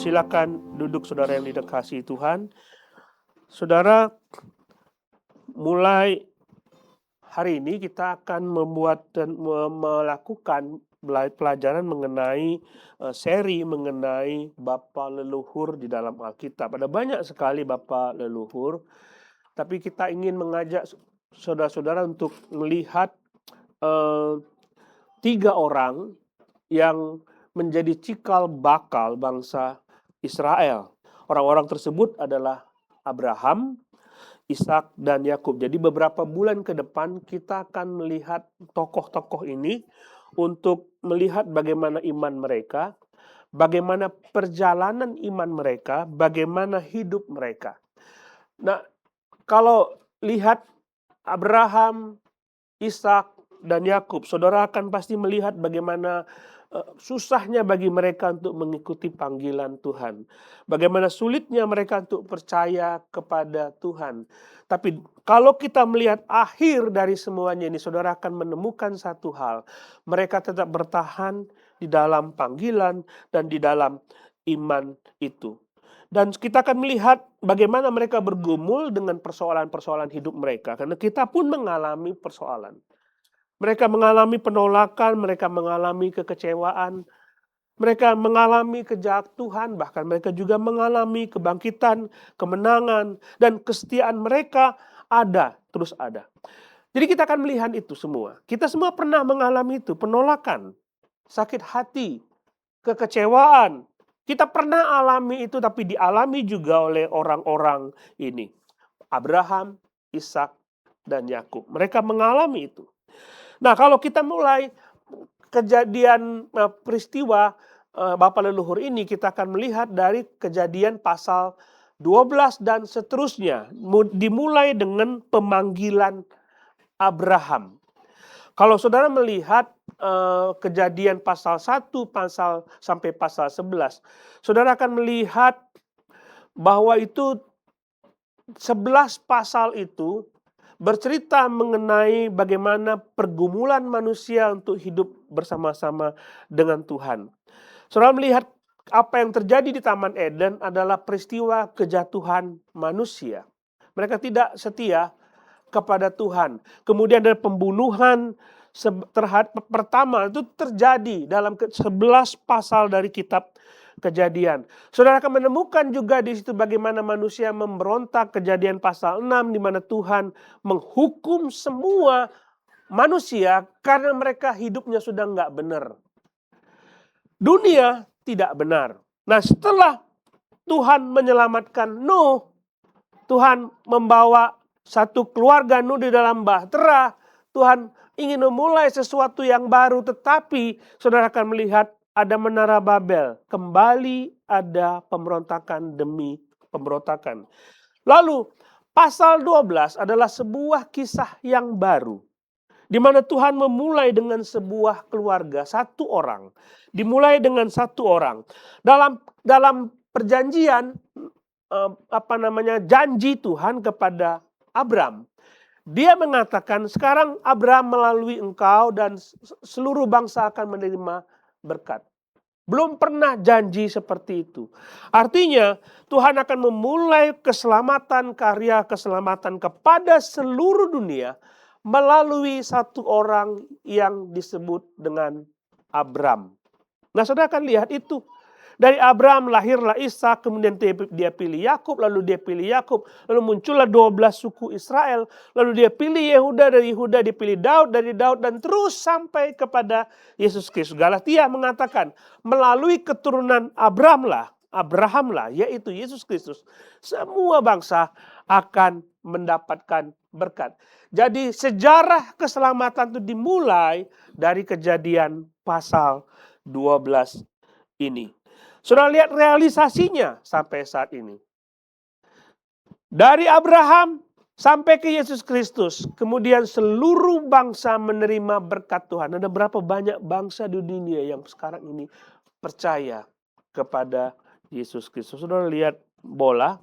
Silakan duduk saudara yang dikasihi Tuhan. Saudara, mulai hari ini kita akan membuat dan melakukan pelajaran mengenai seri mengenai bapa leluhur di dalam Alkitab. Ada banyak sekali bapa leluhur, tapi kita ingin mengajak saudara-saudara untuk melihat 3 orang yang menjadi cikal bakal bangsa Israel. Orang-orang tersebut adalah Abraham, Ishak, dan Yakub. Jadi beberapa bulan ke depan kita akan melihat tokoh-tokoh ini untuk melihat bagaimana iman mereka, bagaimana perjalanan iman mereka, bagaimana hidup mereka. Nah, kalau lihat Abraham, Ishak, dan Yakub, saudara akan pasti melihat bagaimana susahnya bagi mereka untuk mengikuti panggilan Tuhan. Bagaimana sulitnya mereka untuk percaya kepada Tuhan. Tapi kalau kita melihat akhir dari semuanya ini, saudara akan menemukan satu hal. Mereka tetap bertahan di dalam panggilan dan di dalam iman itu. Dan kita akan melihat bagaimana mereka bergumul dengan persoalan-persoalan hidup mereka. Karena kita pun mengalami persoalan. Mereka mengalami penolakan, mereka mengalami kekecewaan, mereka mengalami kejatuhan, bahkan mereka juga mengalami kebangkitan, kemenangan, dan kesetiaan mereka terus ada. Jadi kita akan melihat itu semua. Kita semua pernah mengalami itu, penolakan, sakit hati, kekecewaan. Kita pernah alami itu, tapi dialami juga oleh orang-orang ini. Abraham, Ishak, dan Yakub. Mereka mengalami itu. Nah, kalau kita mulai kejadian peristiwa bapa leluhur ini, kita akan melihat dari Kejadian pasal 12 dan seterusnya. Dimulai dengan pemanggilan Abraham. Kalau saudara melihat Kejadian pasal 1 sampai pasal 11, saudara akan melihat bahwa itu 11 pasal itu bercerita mengenai bagaimana pergumulan manusia untuk hidup bersama-sama dengan Tuhan. Saudara melihat apa yang terjadi di Taman Eden adalah peristiwa kejatuhan manusia. Mereka tidak setia kepada Tuhan. Kemudian ada pembunuhan pertama itu terjadi dalam 11 pasal dari kitab Kejadian. Saudara akan menemukan juga di situ bagaimana manusia memberontak. Kejadian pasal 6 di mana Tuhan menghukum semua manusia karena mereka hidupnya sudah nggak benar. Dunia tidak benar. Nah, setelah Tuhan menyelamatkan Nuh, Tuhan membawa satu keluarga Nuh di dalam bahtera. Tuhan ingin memulai sesuatu yang baru, tetapi saudara akan melihat ada menara Babel. Kembali ada pemberontakan demi pemberontakan. Lalu pasal 12 adalah sebuah kisah yang baru. Di mana Tuhan memulai dengan sebuah keluarga, satu orang. Dimulai dengan satu orang. Dalam perjanjian, janji Tuhan kepada Abram. Dia mengatakan, sekarang Abram melalui engkau dan seluruh bangsa akan menerima berkat. Belum pernah janji seperti itu. Artinya Tuhan akan memulai keselamatan, karya keselamatan kepada seluruh dunia melalui satu orang yang disebut dengan Abram. Nah, saudara akan lihat itu. Dari Abram lahirlah Ishak, kemudian dia pilih Yakub, lalu dia pilih Yakub, lalu muncullah 12 suku Israel, lalu dia pilih Yehuda, dari Yehuda dia pilih Daud, dari Daud, dan terus sampai kepada Yesus Kristus. Galatia mengatakan, melalui keturunan Abraham lah, yaitu Yesus Kristus, semua bangsa akan mendapatkan berkat. Jadi sejarah keselamatan itu dimulai dari Kejadian pasal 12 ini. Saudara lihat realisasinya sampai saat ini. Dari Abraham sampai ke Yesus Kristus, kemudian seluruh bangsa menerima berkat Tuhan. Ada berapa banyak bangsa di dunia yang sekarang ini percaya kepada Yesus Kristus. Saudara lihat bola,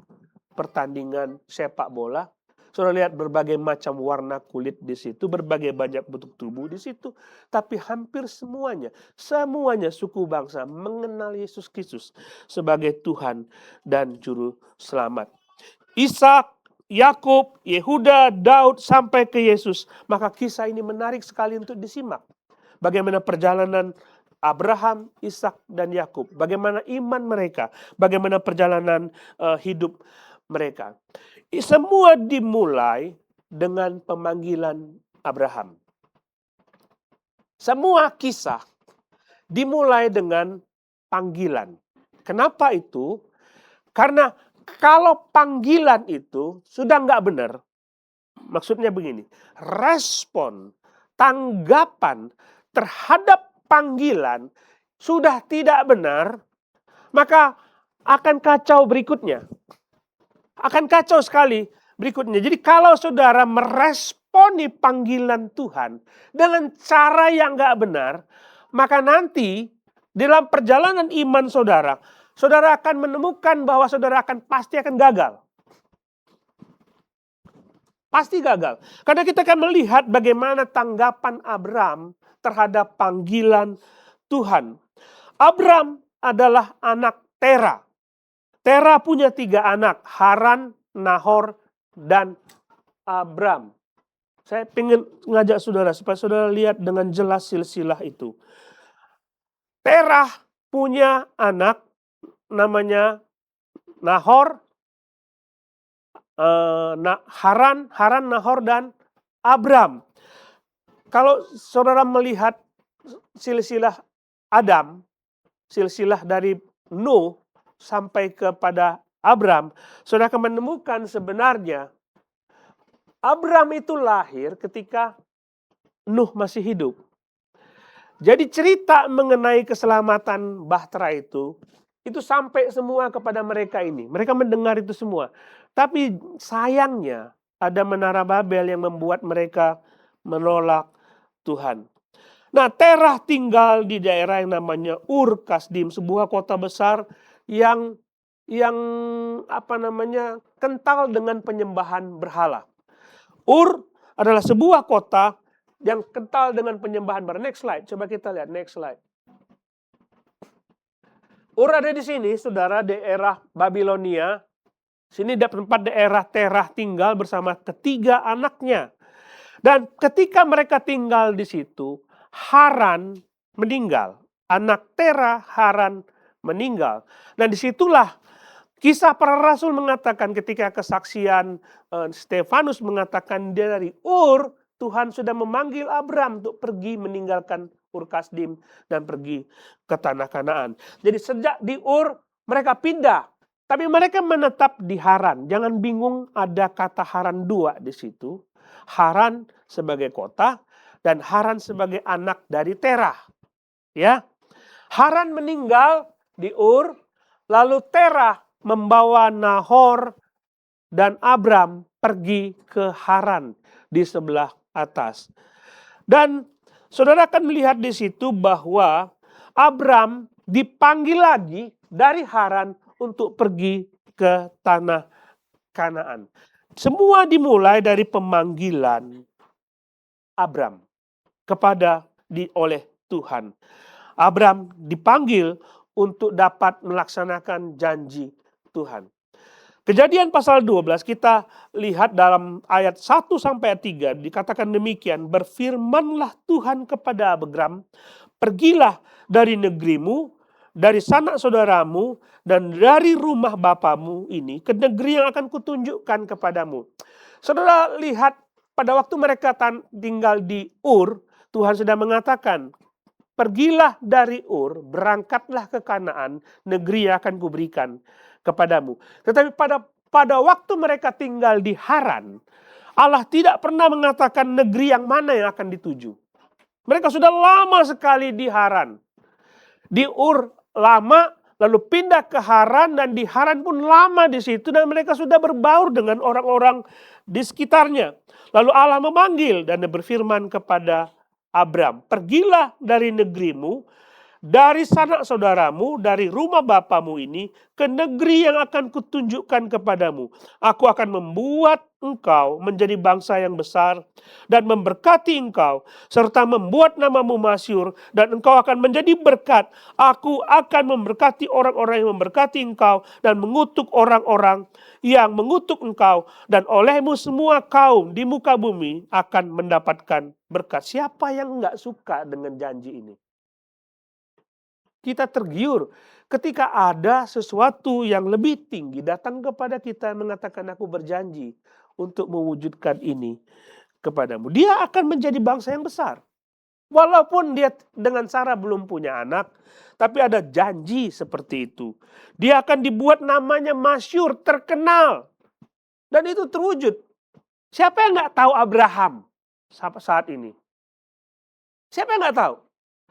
pertandingan sepak bola. Saudara lihat berbagai macam warna kulit di situ, berbagai banyak bentuk tubuh di situ. Tapi hampir semuanya suku bangsa mengenal Yesus Kristus sebagai Tuhan dan Juru Selamat. Ishak, Yakub, Yehuda, Daud sampai ke Yesus. Maka kisah ini menarik sekali untuk disimak. Bagaimana perjalanan Abraham, Ishak, dan Yakub. Bagaimana iman mereka. Bagaimana perjalanan hidup mereka. Semua dimulai dengan pemanggilan Abraham. Semua kisah dimulai dengan panggilan. Kenapa itu? Karena kalau panggilan itu sudah nggak benar, maksudnya begini, respon, tanggapan terhadap panggilan sudah tidak benar, maka akan kacau berikutnya. Akan kacau sekali berikutnya. Jadi kalau saudara meresponi panggilan Tuhan dengan cara yang nggak benar, maka nanti dalam perjalanan iman saudara, saudara akan menemukan bahwa saudara pasti akan gagal. Pasti gagal. Karena kita akan melihat bagaimana tanggapan Abraham terhadap panggilan Tuhan. Abraham adalah anak Tera. Tera punya 3 anak, Haran, Nahor, dan Abram. Saya ingin ngajak saudara supaya saudara lihat dengan jelas silsilah itu. Tera punya anak namanya Nahor, Haran, Nahor, dan Abram. Kalau saudara melihat silsilah Adam, silsilah dari Nuh sampai kepada Abram, saudara akan menemukan sebenarnya Abram itu lahir ketika Nuh masih hidup. Jadi cerita mengenai keselamatan bahtera itu sampai semua kepada mereka ini. Mereka mendengar itu semua. Tapi sayangnya ada menara Babel yang membuat mereka menolak Tuhan. Nah, Terah tinggal di daerah yang namanya Ur Kasdim, sebuah kota besar yang kental dengan penyembahan berhala. Ur adalah sebuah kota yang kental dengan penyembahan berhala. Next slide, coba kita lihat next slide. Ur ada di sini, saudara, daerah Babilonia. Sini tempat daerah Terah tinggal bersama ketiga anaknya. Dan ketika mereka tinggal di situ, Haran meninggal. Anak Terah, Haran meninggal. Dan disitulah kisah para rasul mengatakan ketika kesaksian Stefanus mengatakan dia dari Ur, Tuhan sudah memanggil Abram untuk pergi meninggalkan Ur Kasdim dan pergi ke tanah Kanaan. Jadi sejak di Ur mereka pindah, tapi mereka menetap di Haran. Jangan bingung, ada kata Haran 2 di situ. Haran sebagai kota dan Haran sebagai anak dari Terah. Ya. Haran meninggal di Ur, lalu Terah membawa Nahor dan Abram pergi ke Haran di sebelah atas. Dan saudara akan melihat di situ bahwa Abram dipanggil lagi dari Haran untuk pergi ke tanah Kanaan. Semua dimulai dari pemanggilan Abram oleh Tuhan. Abram dipanggil untuk dapat melaksanakan janji Tuhan. Kejadian pasal 12 kita lihat dalam ayat 1-3 dikatakan demikian, berfirmanlah Tuhan kepada Abram, pergilah dari negerimu, dari sanak saudaramu, dan dari rumah bapamu ini ke negeri yang akan kutunjukkan kepadamu. Saudara lihat pada waktu mereka tinggal di Ur, Tuhan sudah mengatakan, pergilah dari Ur, berangkatlah ke Kanaan, negeri yang akan kuberikan kepadamu. Tetapi pada waktu mereka tinggal di Haran, Allah tidak pernah mengatakan negeri yang mana yang akan dituju. Mereka sudah lama sekali di Haran. Di Ur lama, lalu pindah ke Haran, dan di Haran pun lama di situ, dan mereka sudah berbaur dengan orang-orang di sekitarnya. Lalu Allah memanggil dan berfirman kepada Abram, pergilah dari negerimu dari sanak saudaramu, dari rumah bapamu ini, ke negeri yang akan kutunjukkan kepadamu. Aku akan membuat engkau menjadi bangsa yang besar dan memberkati engkau, serta membuat namamu masyhur, dan engkau akan menjadi berkat. Aku akan memberkati orang-orang yang memberkati engkau, dan mengutuk orang-orang yang mengutuk engkau, dan olehmu semua kaum di muka bumi akan mendapatkan berkat. Siapa yang nggak suka dengan janji ini? Kita tergiur ketika ada sesuatu yang lebih tinggi datang kepada kita mengatakan, aku berjanji untuk mewujudkan ini kepadamu. Dia akan menjadi bangsa yang besar. Walaupun dia dengan Sarah belum punya anak, tapi ada janji seperti itu. Dia akan dibuat namanya masyhur, terkenal. Dan itu terwujud. Siapa yang nggak tahu Abraham saat ini? Siapa yang nggak tahu?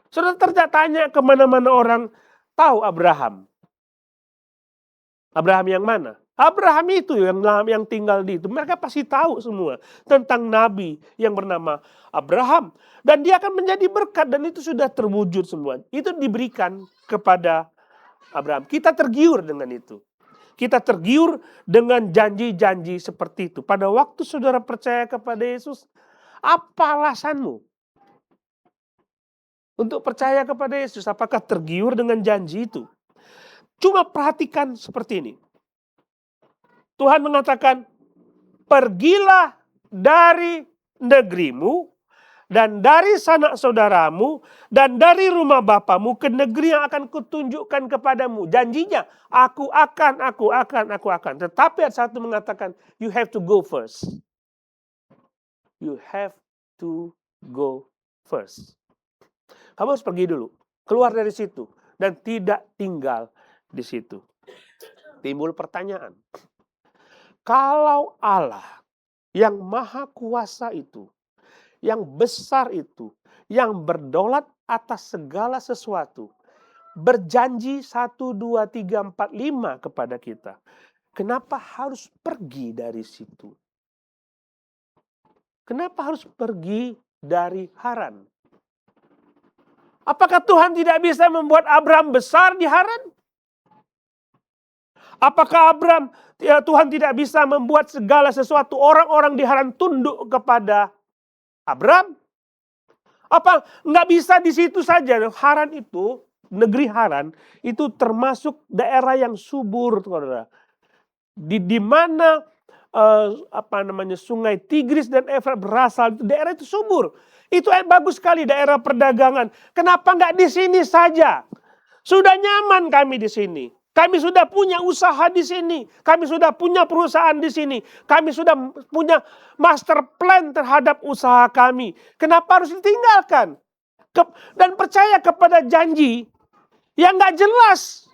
Saudara tanya kemana-mana orang tahu Abraham. Abraham yang mana? Abraham itu yang tinggal di itu. Mereka pasti tahu semua tentang nabi yang bernama Abraham. Dan dia akan menjadi berkat dan itu sudah terwujud semua. Itu diberikan kepada Abraham. Kita tergiur dengan itu. Kita tergiur dengan janji-janji seperti itu. Pada waktu saudara percaya kepada Yesus, apa alasanmu untuk percaya kepada Yesus? Apakah tergiur dengan janji itu? Cuma perhatikan seperti ini. Tuhan mengatakan, pergilah dari negerimu, dan dari sanak saudaramu, dan dari rumah bapamu ke negeri yang akan kutunjukkan kepadamu. Janjinya, aku akan. Tetapi ayat 1 mengatakan, you have to go first. You have to go first. Kamu harus pergi dulu, keluar dari situ, dan tidak tinggal di situ. Timbul pertanyaan, kalau Allah yang maha kuasa itu, yang besar itu, yang berdaulat atas segala sesuatu, berjanji 1, 2, 3, 4, 5 kepada kita, kenapa harus pergi dari situ? Kenapa harus pergi dari Haran? Apakah Tuhan tidak bisa membuat Abraham besar di Haran? Apakah Tuhan tidak bisa membuat segala sesuatu orang-orang di Haran tunduk kepada Abraham? Apa nggak bisa di situ saja? Haran itu, negeri Haran itu termasuk daerah yang subur, saudara. Di mana sungai Tigris dan Efrat berasal, daerah itu subur. Itu bagus sekali, daerah perdagangan. Kenapa nggak di sini saja? Sudah nyaman kami di sini. Kami sudah punya usaha di sini. Kami sudah punya perusahaan di sini. Kami sudah punya master plan terhadap usaha kami. Kenapa harus ditinggalkan? Dan percaya kepada janji yang nggak jelas.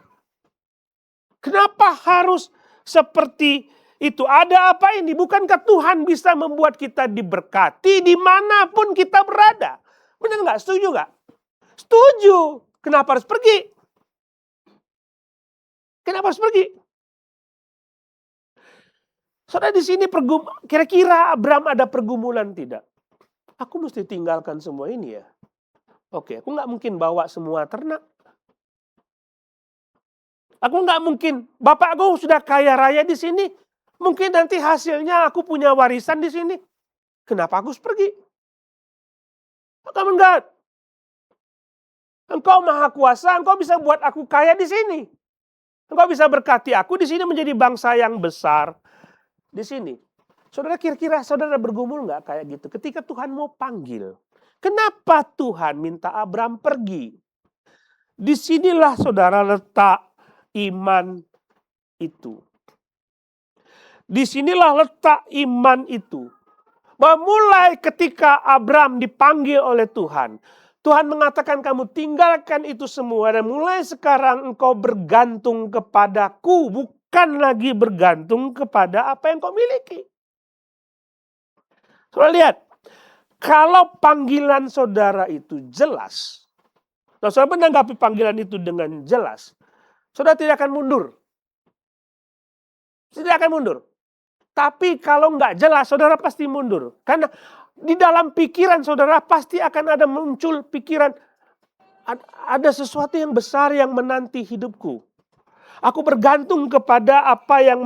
Kenapa harus seperti itu? Ada apa ini? Bukankah Tuhan bisa membuat kita diberkati dimanapun kita berada? Benar nggak? Setuju nggak? Setuju. Kenapa harus pergi? Kenapa harus pergi? Saudara, di sini kira-kira Abraham ada pergumulan tidak? Aku mesti tinggalkan semua ini ya. Oke, aku nggak mungkin bawa semua ternak. Aku nggak mungkin, bapakku sudah kaya raya di sini. Mungkin nanti hasilnya aku punya warisan di sini. Kenapa aku harus pergi? Come on God. Engkau maha kuasa, engkau bisa buat aku kaya di sini. Engkau bisa berkati aku di sini menjadi bangsa yang besar di sini. Saudara, kira-kira saudara bergumul nggak kayak gitu? Ketika Tuhan mau panggil, kenapa Tuhan minta Abraham pergi? Disinilah saudara letak iman itu. Disinilah letak iman itu. Bahwa mulai ketika Abraham dipanggil oleh Tuhan, Tuhan mengatakan kamu tinggalkan itu semua dan mulai sekarang engkau bergantung kepadaku, bukan lagi bergantung kepada apa yang kau miliki. Saudara lihat, kalau panggilan saudara itu jelas, saudara menanggapi panggilan itu dengan jelas, saudara tidak akan mundur. Tidak akan mundur. Tapi kalau nggak jelas, saudara pasti mundur. Karena di dalam pikiran saudara pasti akan ada muncul pikiran, Ada sesuatu yang besar yang menanti hidupku. Aku bergantung kepada apa yang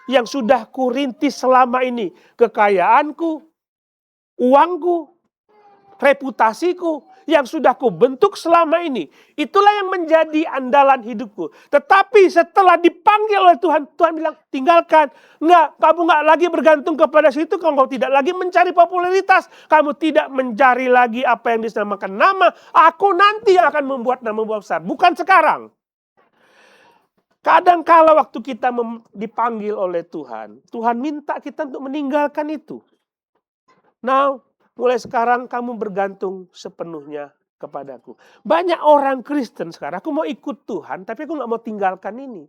yang sudah kurintis selama ini. Kekayaanku, uangku, reputasiku yang sudah kubentuk selama ini. Itulah yang menjadi andalan hidupku. Tetapi setelah dipanggil oleh Tuhan, Tuhan bilang, tinggalkan. Kamu nggak lagi bergantung kepada situ, kamu tidak lagi mencari popularitas, kamu tidak mencari lagi apa yang dinamakan nama. Aku nanti yang akan membuat nama besar, bukan sekarang. Kadang kala waktu kita dipanggil oleh Tuhan, Tuhan minta kita untuk meninggalkan itu. Now, mulai sekarang kamu bergantung sepenuhnya kepadaku. Banyak orang Kristen sekarang, aku mau ikut Tuhan, tapi aku nggak mau tinggalkan ini.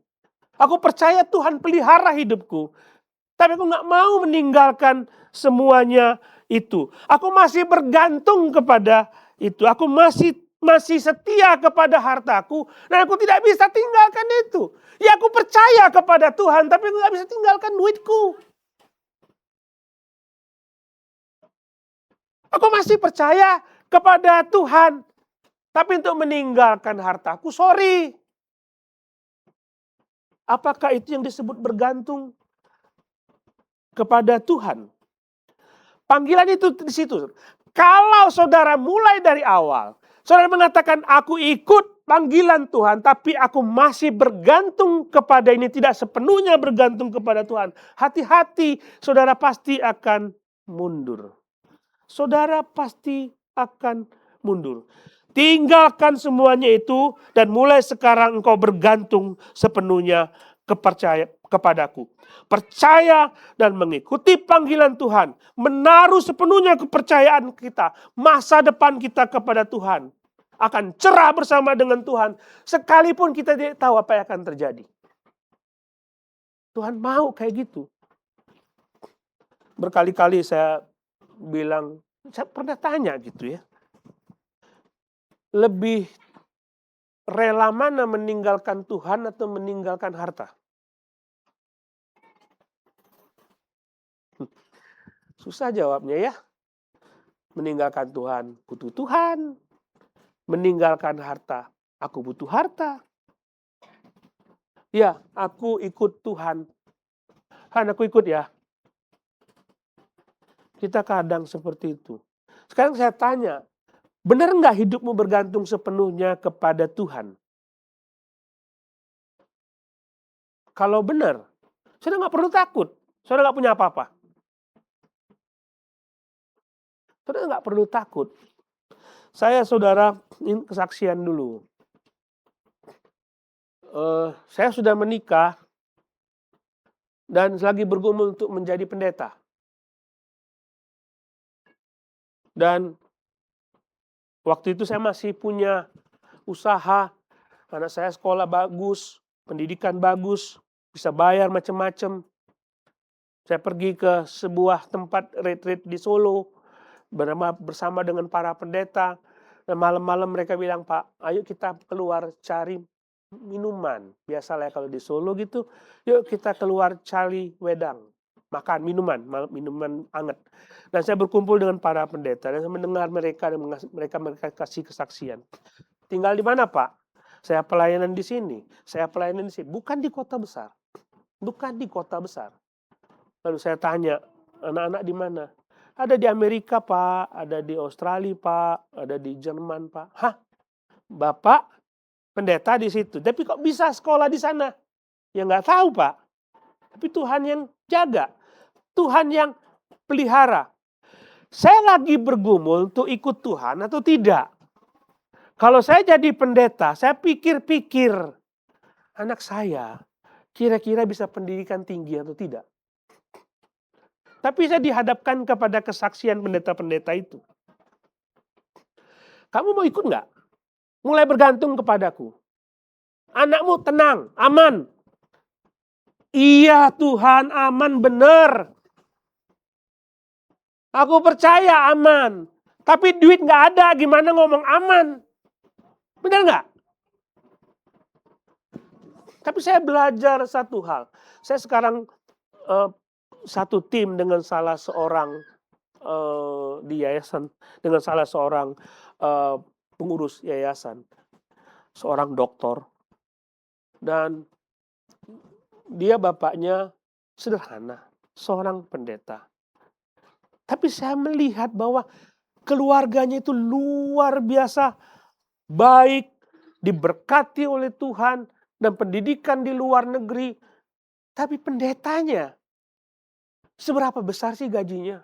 Aku percaya Tuhan pelihara hidupku, tapi aku nggak mau meninggalkan semuanya itu. Aku masih bergantung kepada itu. Aku masih setia kepada hartaku, dan aku tidak bisa tinggalkan itu. Ya, aku percaya kepada Tuhan, tapi aku nggak bisa tinggalkan duitku. Aku masih percaya kepada Tuhan, tapi untuk meninggalkan hartaku, sorry. Apakah itu yang disebut bergantung kepada Tuhan? Panggilan itu di situ. Kalau saudara mulai dari awal, saudara mengatakan, aku ikut panggilan Tuhan, tapi aku masih bergantung kepada ini, tidak sepenuhnya bergantung kepada Tuhan. Hati-hati, saudara pasti akan mundur. Saudara pasti akan mundur. Tinggalkan semuanya itu, dan mulai sekarang engkau bergantung sepenuhnya kepadaku. Percaya dan mengikuti panggilan Tuhan. Menaruh sepenuhnya kepercayaan kita. Masa depan kita kepada Tuhan. Akan cerah bersama dengan Tuhan. Sekalipun kita tidak tahu apa yang akan terjadi. Tuhan mau kayak gitu. Berkali-kali saya bilang, saya pernah tanya gitu ya. Lebih rela mana meninggalkan Tuhan atau meninggalkan harta? Susah jawabnya ya. Meninggalkan Tuhan, butuh Tuhan. Meninggalkan harta, aku butuh harta. Ya, aku ikut Tuhan. Han, aku ikut ya. Kita kadang seperti itu. Sekarang saya tanya, benar nggak hidupmu bergantung sepenuhnya kepada Tuhan? Kalau benar, saudara nggak perlu takut. Saudara nggak punya apa-apa. Saudara nggak perlu takut. Saudara, ini kesaksian dulu. Saya sudah menikah dan lagi bergumul untuk menjadi pendeta. Dan waktu itu saya masih punya usaha, anak saya sekolah bagus, pendidikan bagus, bisa bayar macam-macam. Saya pergi ke sebuah tempat retreat di Solo, bersama dengan para pendeta. Dan malam-malam mereka bilang, Pak, ayo kita keluar cari minuman. Biasalah kalau di Solo gitu, yuk kita keluar cari wedang. Makan minuman hangat. Dan saya berkumpul dengan para pendeta dan saya mendengar mereka dan mereka kasih kesaksian. Tinggal di mana, Pak? Saya pelayanan di sini. Saya pelayanan di sini. Bukan di kota besar. Bukan di kota besar. Lalu saya tanya, anak-anak di mana? Ada di Amerika, Pak. Ada di Australia, Pak. Ada di Jerman, Pak. Hah? Bapak pendeta di situ. Tapi kok bisa sekolah di sana? Ya nggak tahu, Pak. Tapi Tuhan yang jaga. Tuhan yang pelihara. Saya lagi bergumul untuk ikut Tuhan atau tidak. Kalau saya jadi pendeta, saya pikir-pikir. Anak saya kira-kira bisa pendidikan tinggi atau tidak. Tapi saya dihadapkan kepada kesaksian pendeta-pendeta itu. Kamu mau ikut nggak? Mulai bergantung kepadaku. Anakmu tenang, aman. Iya Tuhan, aman benar. Aku percaya aman. Tapi duit nggak ada, gimana ngomong aman? Benar nggak? Tapi saya belajar satu hal. Saya sekarang satu tim dengan salah seorang di yayasan, dengan salah seorang pengurus yayasan, seorang doktor, dan dia bapaknya sederhana, seorang pendeta. Tapi saya melihat bahwa keluarganya itu luar biasa baik, diberkati oleh Tuhan, dan pendidikan di luar negeri. Tapi pendetanya, seberapa besar sih gajinya?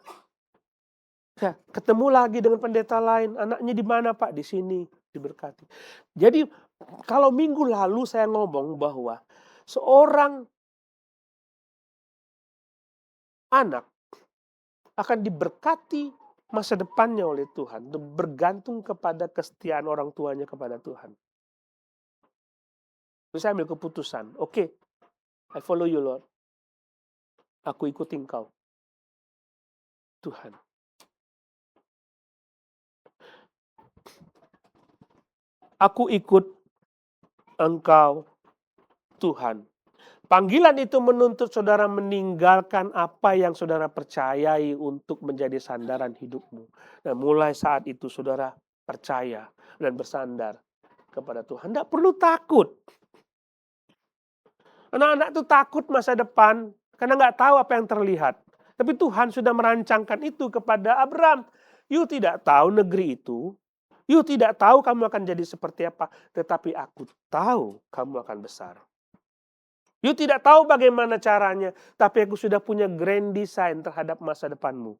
Ya, ketemu lagi dengan pendeta lain, anaknya di mana Pak? Di sini, diberkati. Jadi kalau minggu lalu saya ngomong bahwa seorang anak akan diberkati masa depannya oleh Tuhan, bergantung kepada kesetiaan orang tuanya kepada Tuhan. Terus saya ambil keputusan, oke, I follow you Lord. Aku ikuti Engkau, Tuhan. Aku ikut Engkau, Tuhan. Panggilan itu menuntut saudara meninggalkan apa yang saudara percayai untuk menjadi sandaran hidupmu. Dan mulai saat itu saudara percaya dan bersandar kepada Tuhan. Tidak perlu takut. Anak-anak itu takut masa depan karena nggak tahu apa yang terlihat. Tapi Tuhan sudah merancangkan itu kepada Abraham. You tidak tahu negeri itu. You tidak tahu kamu akan jadi seperti apa. Tetapi aku tahu kamu akan besar. You tidak tahu bagaimana caranya. Tapi aku sudah punya grand design terhadap masa depanmu.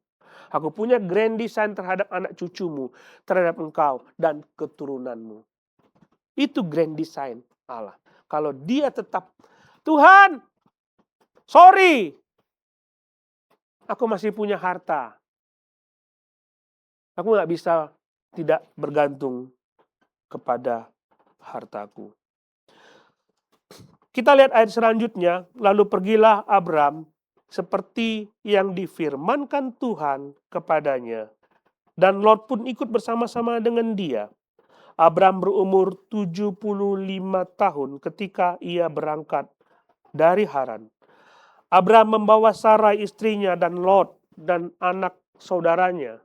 Aku punya grand design terhadap anak cucumu. Terhadap engkau dan keturunanmu. Itu grand design Allah. Kalau dia tetap, Tuhan, sorry, aku masih punya harta. Aku nggak bisa tidak bergantung kepada hartaku. Kita lihat ayat selanjutnya. Lalu pergilah Abram seperti yang difirmankan Tuhan kepadanya. Dan Lot pun ikut bersama-sama dengan dia. Abram berumur 75 tahun ketika ia berangkat dari Haran. Abram membawa Sarai istrinya dan Lot dan anak saudaranya,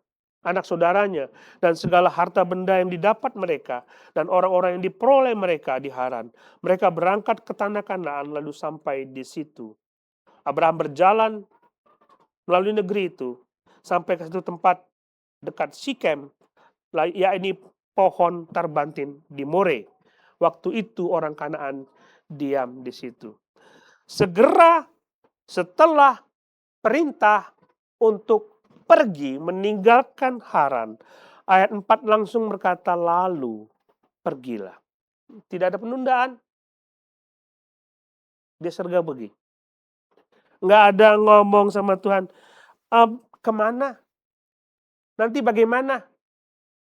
dan segala harta benda yang didapat mereka dan orang-orang yang diperoleh mereka di Haran. Mereka berangkat ke tanah Kanaan lalu sampai di situ. Abraham berjalan melalui negeri itu sampai ke satu tempat dekat Sikem, yakni pohon tarbantin di More. Waktu itu orang Kanaan diam di situ. Segera setelah perintah untuk pergi meninggalkan Haran, ayat 4 langsung berkata, lalu pergilah. Tidak ada penundaan. Dia serga pergi. Nggak ada ngomong sama Tuhan, kemana? Nanti bagaimana?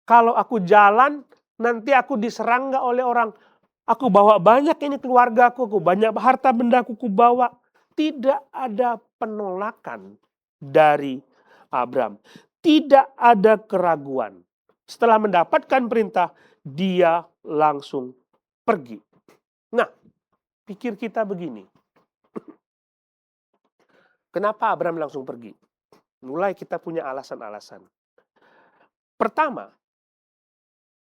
Kalau aku jalan, nanti aku diserang nggak oleh orang? Aku bawa banyak ini keluargaku, banyak harta bendaku ku bawa. Tidak ada penolakan dari Abram. Tidak ada keraguan. Setelah mendapatkan perintah, dia langsung pergi. Nah, pikir kita begini. Kenapa Abram langsung pergi? Mulai kita punya alasan-alasan. Pertama,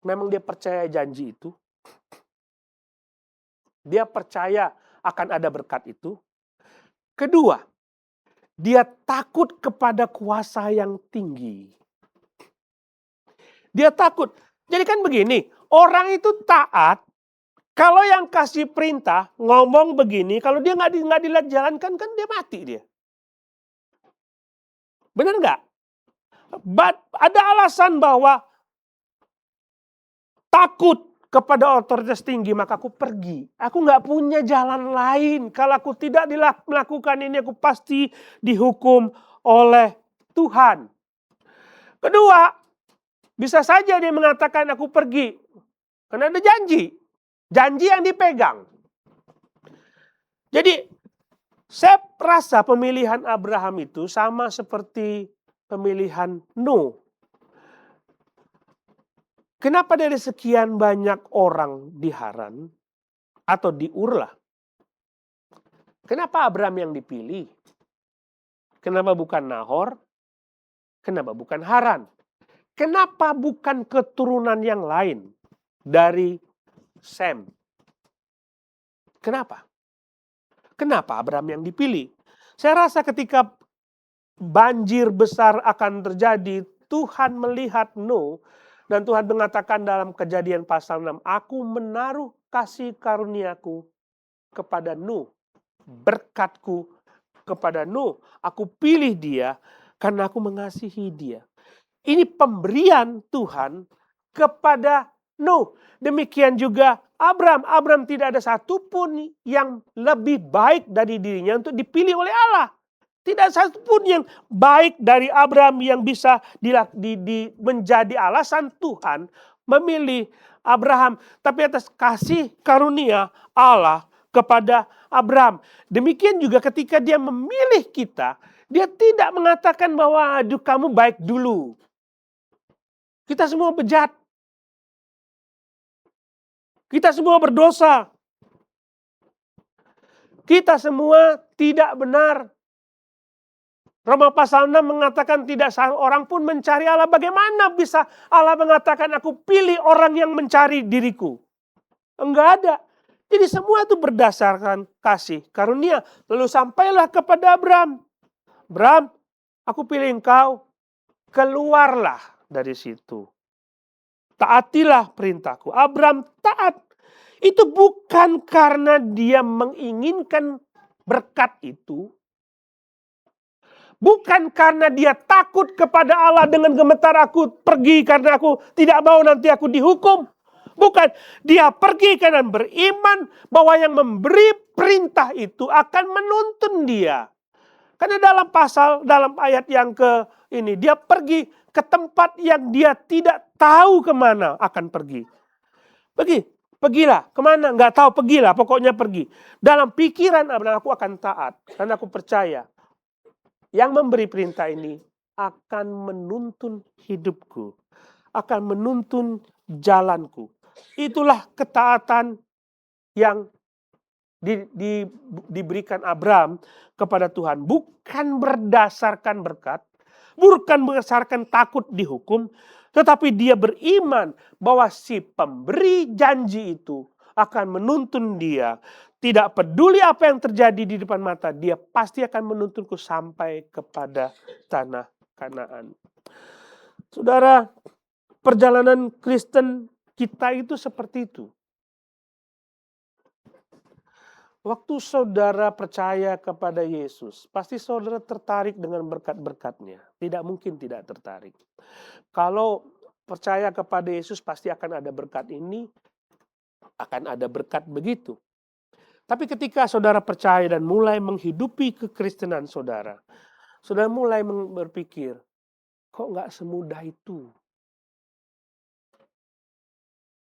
memang dia percaya janji itu. Dia percaya akan ada berkat itu. Kedua, dia takut kepada kuasa yang tinggi. Dia takut. Jadi kan begini, orang itu taat. Kalau yang kasih perintah ngomong begini, kalau dia nggak dijalankan kan dia mati dia. Benar nggak? Ada alasan bahwa takut kepada otoritas tinggi, maka aku pergi. Aku nggak punya jalan lain. Kalau aku tidak melakukan ini, aku pasti dihukum oleh Tuhan. Kedua, bisa saja dia mengatakan aku pergi. Karena ada janji. Janji yang dipegang. Jadi, saya rasa pemilihan Abraham itu sama seperti pemilihan Nuh. Kenapa dari sekian banyak orang di Haran atau di Ur? Kenapa Abraham yang dipilih? Kenapa bukan Nahor? Kenapa bukan Haran? Kenapa bukan keturunan yang lain? dari Sem. Kenapa? Kenapa Abraham yang dipilih? Saya rasa ketika banjir besar akan terjadi, Tuhan melihat Nuh, dan Tuhan mengatakan dalam Kejadian pasal 6, aku menaruh kasih karuniaku kepada Nuh, berkatku kepada Nuh. Aku pilih dia karena aku mengasihi dia. Ini pemberian Tuhan kepada Nuh. Demikian juga Abraham. Abraham tidak ada satupun yang lebih baik dari dirinya untuk dipilih oleh Allah. Tidak satupun yang baik dari Abraham yang bisa menjadi alasan Tuhan memilih Abraham. Tapi atas kasih karunia Allah kepada Abraham. Demikian juga ketika dia memilih kita, dia tidak mengatakan bahwa aduh kamu baik dulu. Kita semua bejat. Kita semua berdosa. Kita semua tidak benar. Roma pasal 6 mengatakan tidak seorang pun mencari Allah. Bagaimana bisa Allah mengatakan aku pilih orang yang mencari diriku? Enggak ada. Jadi semua itu berdasarkan kasih karunia. Lalu sampailah kepada Abraham. Abraham, aku pilih engkau. Keluarlah dari situ. Taatilah perintahku. Abraham taat. Itu bukan karena dia menginginkan berkat itu. Bukan karena dia takut kepada Allah dengan gemetar aku pergi karena aku tidak mau nanti aku dihukum. Bukan. Dia pergi karena beriman bahwa yang memberi perintah itu akan menuntun dia. Karena dalam ayat yang ke ini, dia pergi ke tempat yang dia tidak tahu kemana akan pergi. Pergilah, kemana? Nggak tahu, pergilah, pokoknya pergi. Dalam pikiran aku akan taat, karena aku percaya. Yang memberi perintah ini akan menuntun hidupku, akan menuntun jalanku. Itulah ketaatan yang diberikan Abraham kepada Tuhan. Bukan berdasarkan berkat, bukan berdasarkan takut dihukum, tetapi dia beriman bahwa si pemberi janji itu akan menuntun dia. Tidak peduli apa yang terjadi di depan mata, dia pasti akan menuntunku sampai kepada tanah Kanaan. Saudara, perjalanan Kristen kita itu seperti itu. Waktu saudara percaya kepada Yesus, pasti saudara tertarik dengan berkat-berkatnya. Tidak mungkin tidak tertarik. Kalau percaya kepada Yesus pasti akan ada berkat ini, akan ada berkat begitu. Tapi ketika saudara percaya dan mulai menghidupi kekristenan saudara, saudara mulai berpikir, kok nggak semudah itu?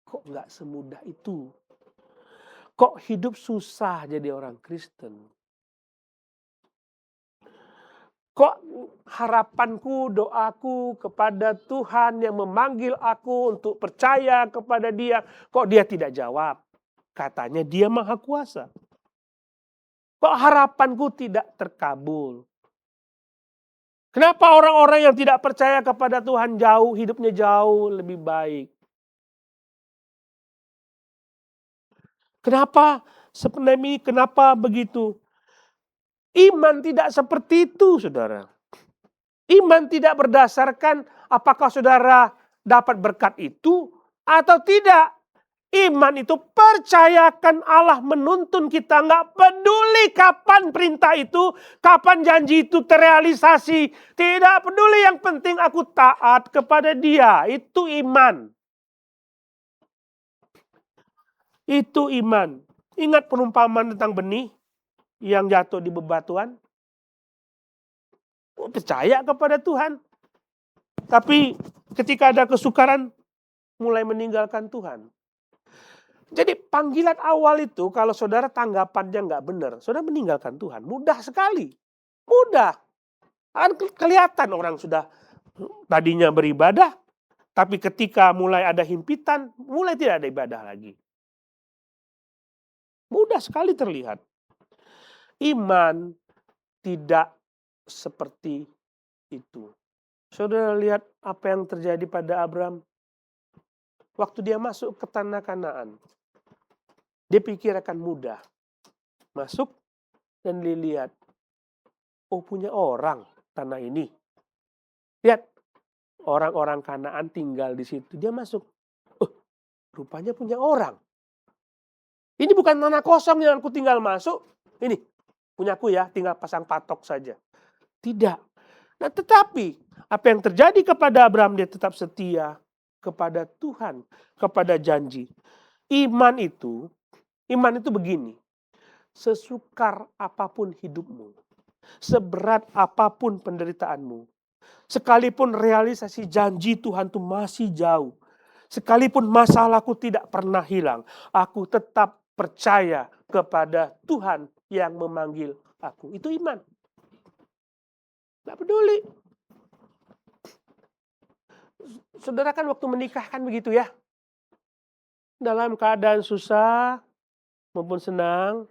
Kok nggak semudah itu? Kok hidup susah jadi orang Kristen? Kok harapanku, doaku kepada Tuhan yang memanggil aku untuk percaya kepada Dia, kok Dia tidak jawab? Katanya Dia Maha Kuasa. Kok harapanku tidak terkabul? Kenapa orang-orang yang tidak percaya kepada Tuhan hidupnya jauh lebih baik? Kenapa seperti ini? Kenapa begitu? Iman tidak seperti itu, saudara. Iman tidak berdasarkan apakah saudara dapat berkat itu atau tidak. Iman itu percayakan Allah menuntun kita. Nggak peduli kapan perintah itu, kapan janji itu terrealisasi. Tidak peduli, yang penting aku taat kepada Dia. Itu iman. Itu iman. Ingat perumpamaan tentang benih yang jatuh di bebatuan? Percaya kepada Tuhan. Tapi ketika ada kesukaran, mulai meninggalkan Tuhan. Jadi panggilan awal itu kalau saudara tanggapannya nggak benar, saudara meninggalkan Tuhan. Mudah sekali. Mudah. Kelihatan orang sudah tadinya beribadah, tapi ketika mulai ada himpitan, mulai tidak ada ibadah lagi. Mudah sekali terlihat. Iman tidak seperti itu. Saudara lihat apa yang terjadi pada Abraham. waktu dia masuk ke tanah Kanaan, dia pikir akan mudah. Masuk dan dilihat, oh punya orang tanah ini. Lihat, orang-orang Kanaan tinggal di situ. Dia masuk, oh rupanya punya orang. Ini bukan tanah kosong yang aku tinggal masuk. Ini, punyaku ya, tinggal pasang patok saja. Tidak. Nah tetapi, apa yang terjadi kepada Abraham, dia tetap setia kepada Tuhan, kepada janji. Iman itu begini, sesukar apapun hidupmu, seberat apapun penderitaanmu, sekalipun realisasi janji Tuhan itu masih jauh, sekalipun masalahku tidak pernah hilang, aku tetap percaya kepada Tuhan yang memanggil aku. Itu iman. Tidak peduli. Saudara kan waktu menikah kan begitu ya. Dalam keadaan susah maupun senang,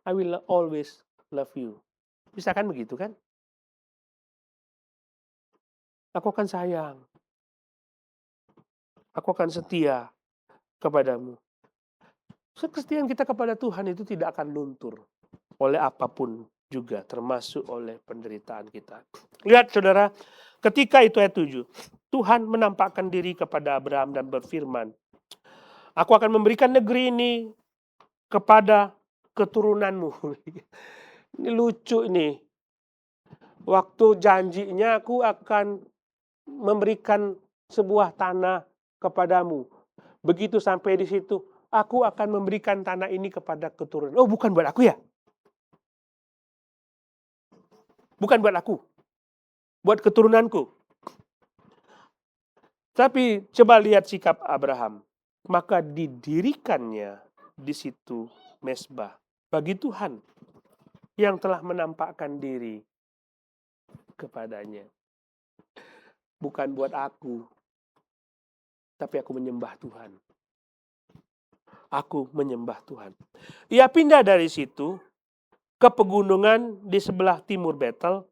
I will always love you. Bisa kan begitu kan? Aku akan sayang. Aku akan setia kepadamu. Kesetiaan kita kepada Tuhan itu tidak akan luntur oleh apapun juga, termasuk oleh penderitaan kita. Lihat saudara, ketika itu ayat 7, Tuhan menampakkan diri kepada Abraham dan berfirman, aku akan memberikan negeri ini kepada keturunanmu. Ini lucu ini. Waktu janjinya aku akan memberikan sebuah tanah kepadamu. Begitu sampai di situ, aku akan memberikan tanah ini kepada keturunan. Oh, bukan buat aku ya? Bukan buat aku. Buat keturunanku. Tapi coba lihat sikap Abraham. Maka didirikannya di situ mezbah bagi Tuhan yang telah menampakkan diri kepadanya. Bukan buat aku, tapi aku menyembah Tuhan. Aku menyembah Tuhan. Ia pindah dari situ ke pegunungan di sebelah timur Betel,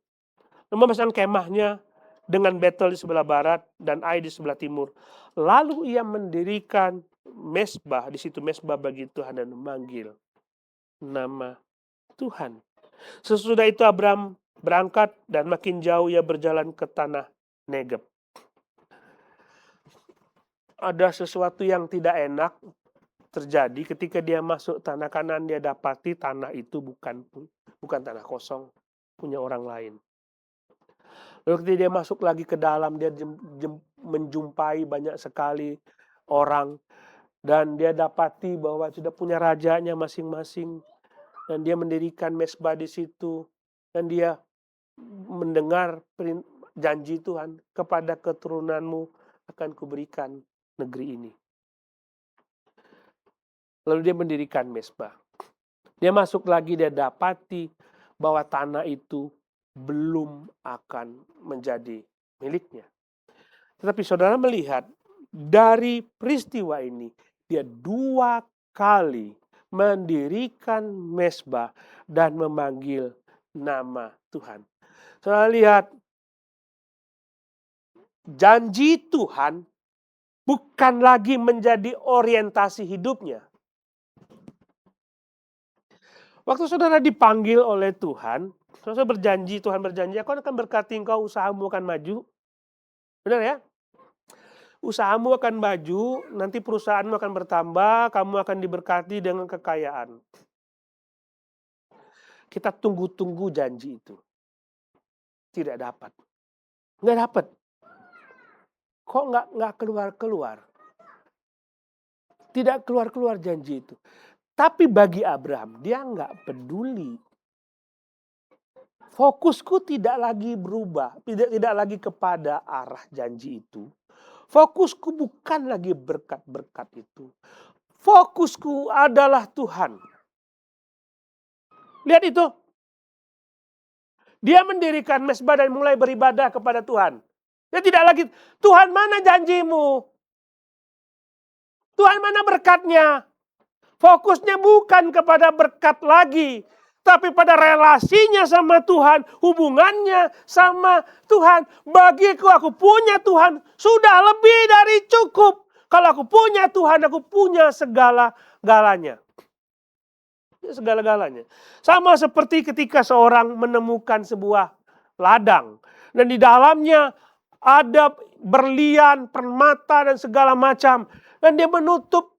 memasang kemahnya dengan Betel di sebelah barat dan Ai di sebelah timur. Lalu ia mendirikan mezbah di situ, mezbah bagi Tuhan, dan memanggil nama Tuhan. Sesudah itu Abraham berangkat dan makin jauh ia berjalan ke tanah Negeb. Ada sesuatu yang tidak enak terjadi ketika dia masuk tanah Kanaan. Dia dapati tanah itu bukan tanah kosong, punya orang lain. Lalu ketika dia masuk lagi ke dalam, dia menjumpai banyak sekali orang, dan dia dapati bahwa sudah punya rajanya masing-masing, dan dia mendirikan mezbah di situ, dan dia mendengar janji Tuhan, kepada keturunanmu akan kuberikan negeri ini. Lalu dia mendirikan mezbah. Dia masuk lagi, dia dapati bahwa tanah itu belum akan menjadi miliknya. Tetapi saudara melihat dari peristiwa ini, dia 2 kali mendirikan mezbah dan memanggil nama Tuhan. Saudara lihat, janji Tuhan bukan lagi menjadi orientasi hidupnya. Waktu saudara dipanggil oleh Tuhan, saudara berjanji, Tuhan berjanji, aku akan berkati engkau, usahamu akan maju. Benar ya? Usahamu akan maju, nanti perusahaanmu akan bertambah, kamu akan diberkati dengan kekayaan. Kita tunggu-tunggu janji itu. Tidak dapat. Nggak dapat. Kok nggak keluar-keluar? Tidak keluar-keluar janji itu. Tapi bagi Abraham, dia nggak peduli. Fokusku tidak lagi berubah, tidak lagi kepada arah janji itu. Fokusku bukan lagi berkat-berkat itu. Fokusku adalah Tuhan. Lihat itu. Dia mendirikan mezbah dan mulai beribadah kepada Tuhan. Dia tidak lagi, Tuhan mana janjimu? Tuhan mana berkatnya? Fokusnya bukan kepada berkat lagi, Tapi pada relasinya sama Tuhan, hubungannya sama Tuhan, bagiku aku punya Tuhan sudah lebih dari cukup. Kalau aku punya Tuhan, aku punya segala-galanya. Segala-galanya. Sama seperti ketika seorang menemukan sebuah ladang. Dan di dalamnya ada berlian, permata, dan segala macam. Dan dia menutup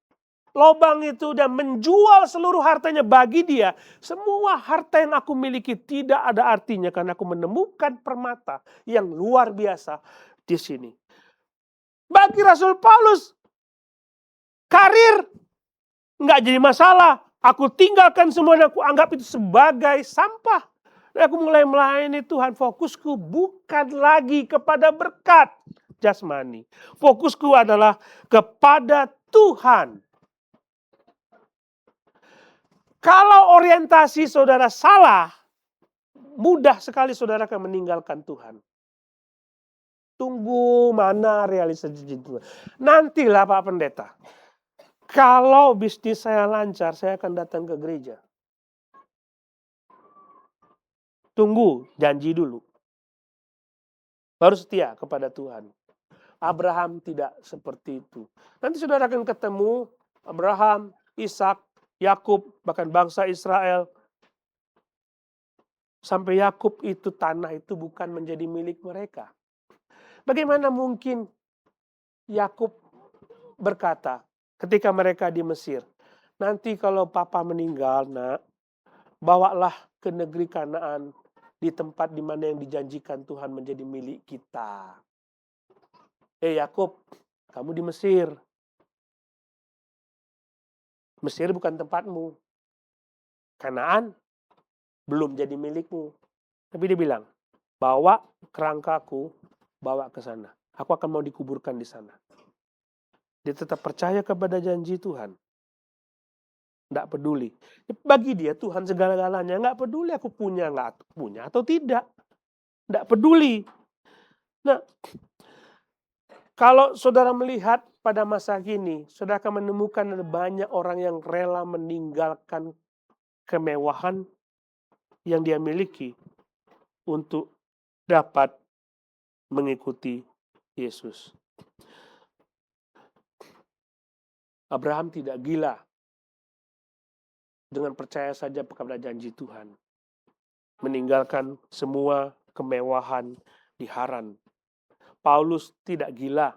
lubang itu dan menjual seluruh hartanya. Bagi dia, semua harta yang aku miliki tidak ada artinya karena aku menemukan permata yang luar biasa di sini. Bagi Rasul Paulus, karir nggak jadi masalah. Aku tinggalkan semua dan aku anggap itu sebagai sampah. Dan aku mulai melayani Tuhan. Fokusku bukan lagi kepada berkat jasmani. Fokusku adalah kepada Tuhan. Kalau orientasi saudara salah, mudah sekali saudara akan meninggalkan Tuhan. Tunggu mana realisasi Tuhan. Nantilah Pak Pendeta. Kalau bisnis saya lancar, saya akan datang ke gereja. Tunggu, janji dulu. Baru setia kepada Tuhan. Abraham tidak seperti itu. Nanti saudara akan ketemu Abraham, Ishak, Yakub, bahkan bangsa Israel. Sampai Yakub itu tanah itu bukan menjadi milik mereka. Bagaimana mungkin Yakub berkata ketika mereka di Mesir, nanti kalau papa meninggal, nak, bawalah ke negeri Kanaan, di tempat di mana yang dijanjikan Tuhan menjadi milik kita. Yakub, kamu di Mesir. Mesir bukan tempatmu. Kanaan belum jadi milikmu. Tapi dia bilang, bawa kerangkaku, bawa ke sana. Aku akan mau dikuburkan di sana. Dia tetap percaya kepada janji Tuhan. Nggak peduli. Bagi dia Tuhan segala-galanya. Nggak peduli aku punya, nggak punya atau tidak. Nggak peduli. Nah, kalau saudara melihat pada masa kini, saudara akan menemukan ada banyak orang yang rela meninggalkan kemewahan yang dia miliki untuk dapat mengikuti Yesus. Abraham tidak gila dengan percaya saja kepada janji Tuhan. Meninggalkan semua kemewahan di Haran. Paulus tidak gila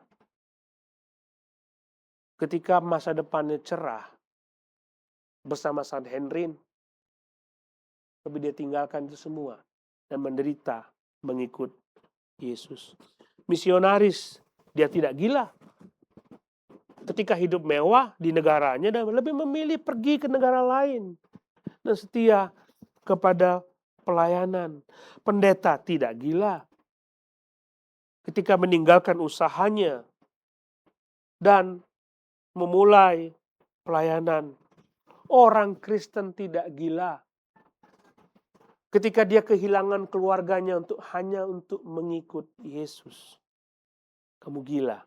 ketika masa depannya cerah bersama Sanhedrin. Tapi dia tinggalkan itu semua dan menderita mengikut Yesus. Misionaris, dia tidak gila. Ketika hidup mewah di negaranya dan lebih memilih pergi ke negara lain dan setia kepada pelayanan. Pendeta tidak gila ketika meninggalkan usahanya dan memulai pelayanan. Orang Kristen tidak gila ketika dia kehilangan keluarganya hanya untuk mengikut Yesus. Kamu gila.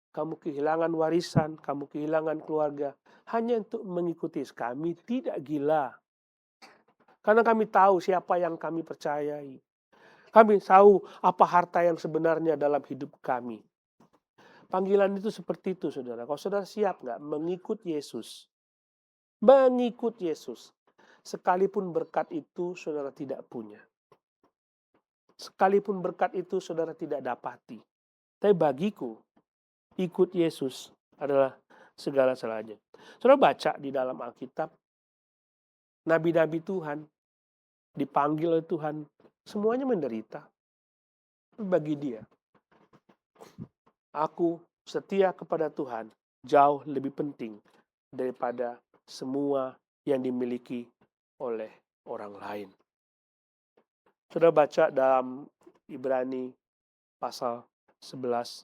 Kamu kehilangan warisan, kamu kehilangan keluarga hanya untuk mengikuti. Kami tidak gila. Karena kami tahu siapa yang kami percayai. Kami tahu apa harta yang sebenarnya dalam hidup kami. Panggilan itu seperti itu, saudara. Kalau saudara siap nggak mengikut Yesus? Mengikut Yesus. Sekalipun berkat itu saudara tidak punya. Sekalipun berkat itu saudara tidak dapati. Tapi bagiku, ikut Yesus adalah segala-galanya. Saudara baca di dalam Alkitab, nabi-nabi Tuhan dipanggil oleh Tuhan, semuanya menderita. Bagi dia, aku setia kepada Tuhan jauh lebih penting daripada semua yang dimiliki oleh orang lain. Saudara baca dalam Ibrani pasal 11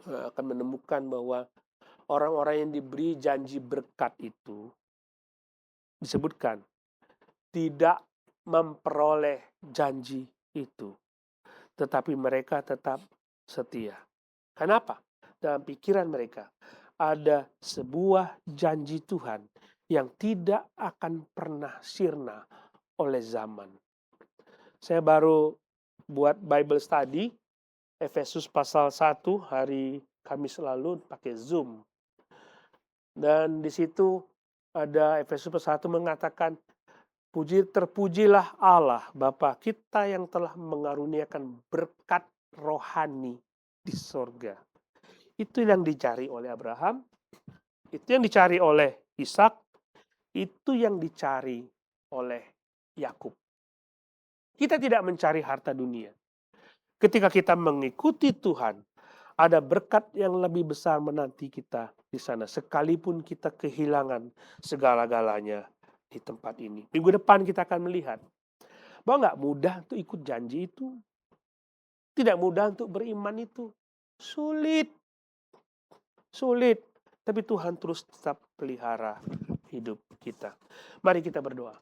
akan menemukan bahwa orang-orang yang diberi janji berkat itu disebutkan tidak memperoleh janji itu, tetapi mereka tetap setia. Kenapa? Dalam pikiran mereka ada sebuah janji Tuhan yang tidak akan pernah sirna oleh zaman. Saya baru buat Bible study Efesus pasal 1 hari Kamis lalu pakai Zoom. Dan di situ ada Efesus pasal 1 mengatakan, terpujilah Allah Bapa kita yang telah mengaruniakan berkat rohani di sorga. Itu yang dicari oleh Abraham, itu yang dicari oleh Ishak, itu yang dicari oleh Yakub. Kita tidak mencari harta dunia. Ketika kita mengikuti Tuhan, ada berkat yang lebih besar menanti kita di sana. Sekalipun kita kehilangan segala-galanya di tempat ini. Minggu depan kita akan melihat bahwa nggak mudah untuk ikut janji itu. Tidak mudah untuk beriman itu. Sulit. Sulit. Tapi Tuhan terus tetap pelihara hidup kita. Mari kita berdoa.